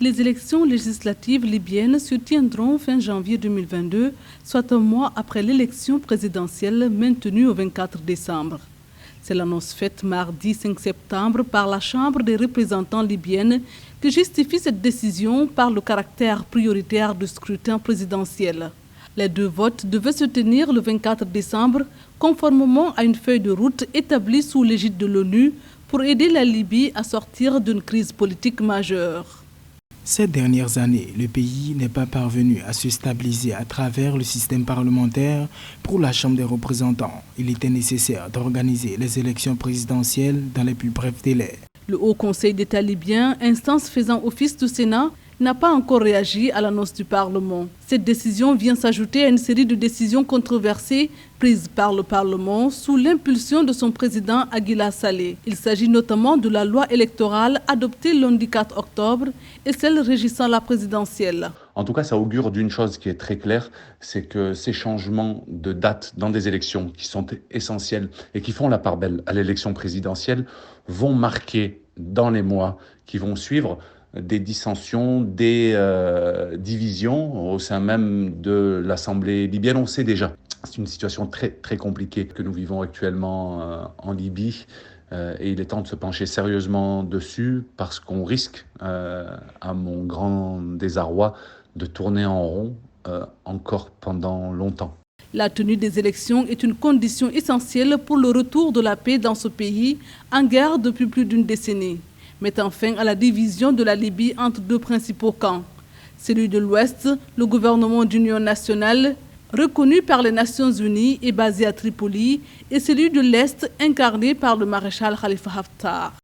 Les élections législatives libyennes se tiendront fin janvier 2022, soit un mois après l'élection présidentielle maintenue au 24 décembre. C'est l'annonce faite mardi 5 septembre par la Chambre des représentants libyenne qui justifie cette décision par le caractère prioritaire du scrutin présidentiel. Les deux votes devaient se tenir le 24 décembre, conformément à une feuille de route établie sous l'égide de l'ONU pour aider la Libye à sortir d'une crise politique majeure. Ces dernières années, le pays n'est pas parvenu à se stabiliser à travers le système parlementaire. Pour la Chambre des représentants, il était nécessaire d'organiser les élections présidentielles dans les plus brefs délais. Le Haut Conseil d'État libyen, instance faisant office de Sénat, n'a pas encore réagi à l'annonce du Parlement. Cette décision vient s'ajouter à une série de décisions controversées prises par le Parlement sous l'impulsion de son président Aguila Saleh. Il s'agit notamment de la loi électorale adoptée lundi 4 octobre et celle régissant la présidentielle. En tout cas, ça augure d'une chose qui est très claire, c'est que ces changements de date dans des élections qui sont essentielles et qui font la part belle à l'élection présidentielle vont marquer dans les mois qui vont suivre des dissensions, des divisions au sein même de l'Assemblée libyenne. On sait déjà, c'est une situation très, très compliquée que nous vivons actuellement en Libye et il est temps de se pencher sérieusement dessus parce qu'on risque, à mon grand désarroi, de tourner en rond encore pendant longtemps. La tenue des élections est une condition essentielle pour le retour de la paix dans ce pays, en guerre depuis plus d'une décennie, mettant fin à la division de la Libye entre deux principaux camps. Celui de l'Ouest, le gouvernement d'union nationale, reconnu par les Nations Unies et basé à Tripoli, et celui de l'Est, incarné par le maréchal Khalifa Haftar.